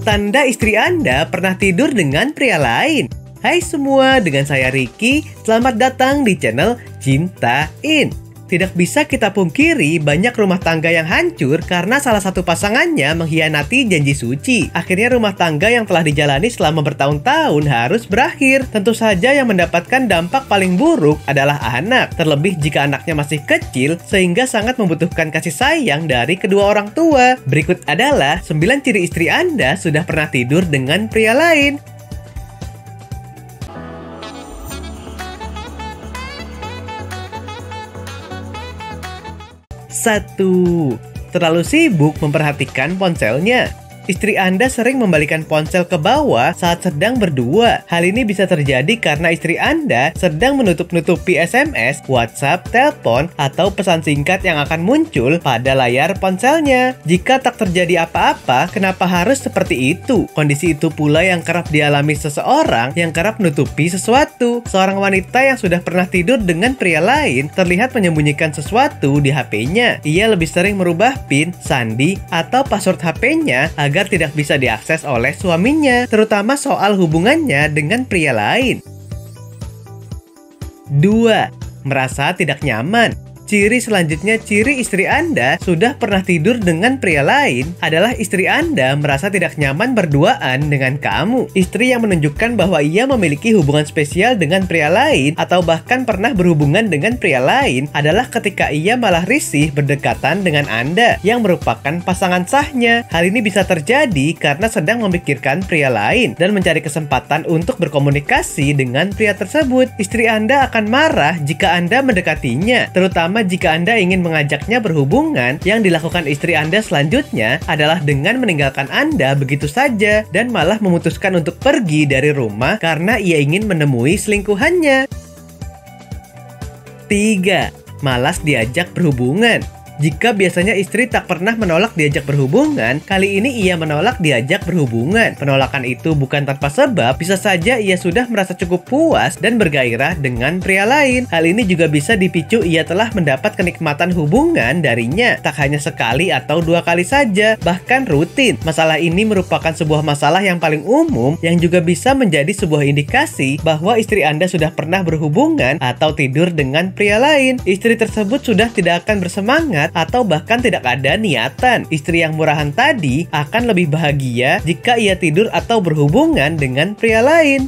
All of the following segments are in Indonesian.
Tanda istri Anda pernah tidur dengan pria lain. Hai semua, dengan saya Ricky. Selamat datang di channel Cintain. Tidak bisa kita pungkiri banyak rumah tangga yang hancur karena salah satu pasangannya mengkhianati janji suci. Akhirnya rumah tangga yang telah dijalani selama bertahun-tahun harus berakhir. Tentu saja yang mendapatkan dampak paling buruk adalah anak. Terlebih jika anaknya masih kecil sehingga sangat membutuhkan kasih sayang dari kedua orang tua. Berikut adalah 9 ciri istri Anda sudah pernah tidur dengan pria lain. 1. Terlalu sibuk memperhatikan ponselnya. Istri Anda sering membalikan ponsel ke bawah saat sedang berdua. Hal ini bisa terjadi karena istri Anda sedang menutup-nutupi SMS, WhatsApp, telepon, atau pesan singkat yang akan muncul pada layar ponselnya. Jika tak terjadi apa-apa, kenapa harus seperti itu? Kondisi itu pula yang kerap dialami seseorang yang kerap menutupi sesuatu. Seorang wanita yang sudah pernah tidur dengan pria lain terlihat menyembunyikan sesuatu di HP-nya. Ia lebih sering merubah PIN, sandi, atau password HP-nya agar tidak bisa diakses oleh suaminya, terutama soal hubungannya dengan pria lain. 2. Merasa tidak nyaman. Ciri selanjutnya, ciri istri Anda sudah pernah tidur dengan pria lain adalah istri Anda merasa tidak nyaman berduaan dengan kamu. Istri yang menunjukkan bahwa ia memiliki hubungan spesial dengan pria lain atau bahkan pernah berhubungan dengan pria lain adalah ketika ia malah risih berdekatan dengan Anda yang merupakan pasangan sahnya. Hal ini bisa terjadi karena sedang memikirkan pria lain dan mencari kesempatan untuk berkomunikasi dengan pria tersebut. Istri Anda akan marah jika Anda mendekatinya, terutama jika Anda ingin mengajaknya berhubungan. Yang dilakukan istri Anda selanjutnya adalah dengan meninggalkan Anda begitu saja dan malah memutuskan untuk pergi dari rumah karena ia ingin menemui selingkuhannya. 3. Malas diajak berhubungan. Jika biasanya istri tak pernah menolak diajak berhubungan, kali ini ia menolak diajak berhubungan. Penolakan itu bukan tanpa sebab, bisa saja ia sudah merasa cukup puas dan bergairah dengan pria lain. Hal ini juga bisa dipicu ia telah mendapat kenikmatan hubungan darinya, tak hanya sekali atau 2 kali saja, bahkan rutin. Masalah ini merupakan sebuah masalah yang paling umum yang juga bisa menjadi sebuah indikasi bahwa istri Anda sudah pernah berhubungan atau tidur dengan pria lain. Istri tersebut sudah tidak akan bersemangat atau bahkan tidak ada niatan. Istri yang murahan tadi akan lebih bahagia jika ia tidur atau berhubungan dengan pria lain.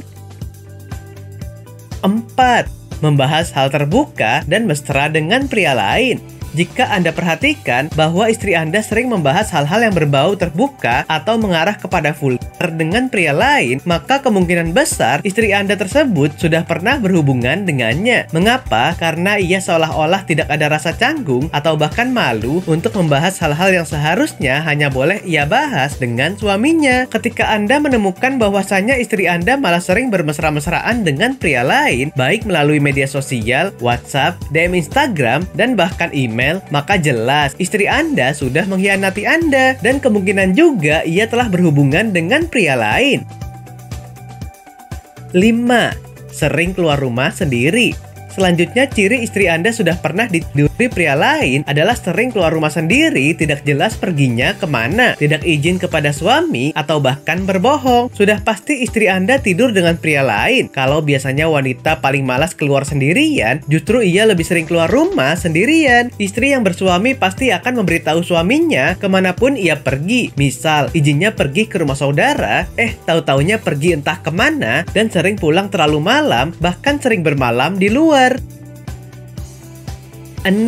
4. Membahas hal terbuka dan mesra dengan pria lain. Jika Anda perhatikan bahwa istri Anda sering membahas hal-hal yang berbau terbuka atau mengarah kepada vulgar dengan pria lain, maka kemungkinan besar istri Anda tersebut sudah pernah berhubungan dengannya. Mengapa? Karena ia seolah-olah tidak ada rasa canggung atau bahkan malu untuk membahas hal-hal yang seharusnya hanya boleh ia bahas dengan suaminya. Ketika Anda menemukan bahwasanya istri Anda malah sering bermesra-mesraan dengan pria lain, baik melalui media sosial, WhatsApp, DM Instagram, dan bahkan email, maka jelas istri Anda sudah mengkhianati Anda dan kemungkinan juga ia telah berhubungan dengan pria lain. 5. Sering keluar rumah sendiri. Selanjutnya, ciri istri Anda sudah pernah ditiduri pria lain adalah sering keluar rumah sendiri, tidak jelas perginya kemana, tidak izin kepada suami, atau bahkan berbohong. Sudah pasti istri Anda tidur dengan pria lain. Kalau biasanya wanita paling malas keluar sendirian, justru ia lebih sering keluar rumah sendirian. Istri yang bersuami pasti akan memberitahu suaminya kemanapun ia pergi. Misal, izinnya pergi ke rumah saudara, tahu-taunya pergi entah kemana, dan sering pulang terlalu malam, bahkan sering bermalam di luar. 6.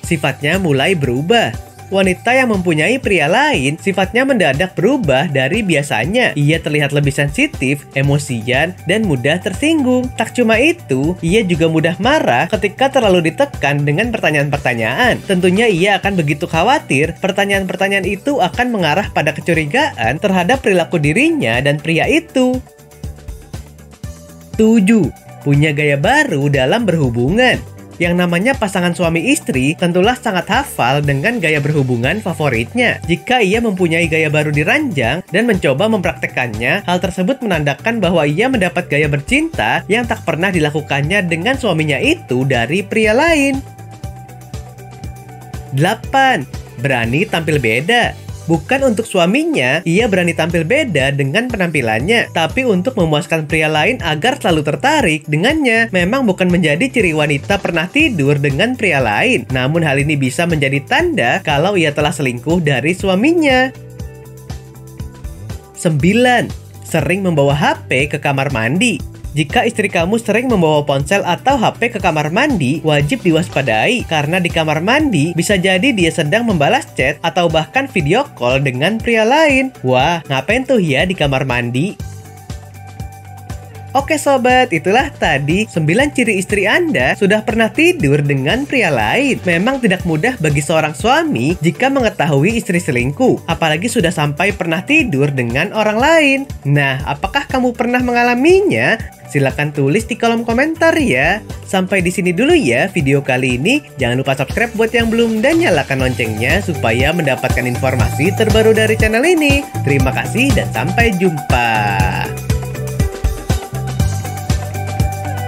Sifatnya mulai berubah. Wanita yang mempunyai pria lain sifatnya mendadak berubah dari biasanya. Ia terlihat lebih sensitif, emosian, dan mudah tersinggung. Tak cuma itu, ia juga mudah marah ketika terlalu ditekan dengan pertanyaan-pertanyaan. Tentunya ia akan begitu khawatir pertanyaan-pertanyaan itu akan mengarah pada kecurigaan terhadap perilaku dirinya dan pria itu. 7. Punya gaya baru dalam berhubungan. Yang namanya pasangan suami istri tentulah sangat hafal dengan gaya berhubungan favoritnya. Jika ia mempunyai gaya baru di ranjang dan mencoba mempraktekannya, hal tersebut menandakan bahwa ia mendapat gaya bercinta yang tak pernah dilakukannya dengan suaminya itu dari pria lain. 8. Berani tampil beda. Bukan untuk suaminya, ia berani tampil beda dengan penampilannya, tapi untuk memuaskan pria lain agar selalu tertarik dengannya. Memang bukan menjadi ciri wanita pernah tidur dengan pria lain, namun hal ini bisa menjadi tanda kalau ia telah selingkuh dari suaminya. 9. Sering membawa HP ke kamar mandi. Jika istri kamu sering membawa ponsel atau HP ke kamar mandi, wajib diwaspadai karena di kamar mandi bisa jadi dia sedang membalas chat atau bahkan video call dengan pria lain. Wah, ngapain tuh ya di kamar mandi? Oke sobat, itulah tadi 9 ciri istri Anda sudah pernah tidur dengan pria lain. Memang tidak mudah bagi seorang suami jika mengetahui istri selingkuh, apalagi sudah sampai pernah tidur dengan orang lain. Nah, apakah kamu pernah mengalaminya? Silahkan tulis di kolom komentar ya. Sampai di sini dulu ya video kali ini. Jangan lupa subscribe buat yang belum dan nyalakan loncengnya supaya mendapatkan informasi terbaru dari channel ini. Terima kasih dan sampai jumpa.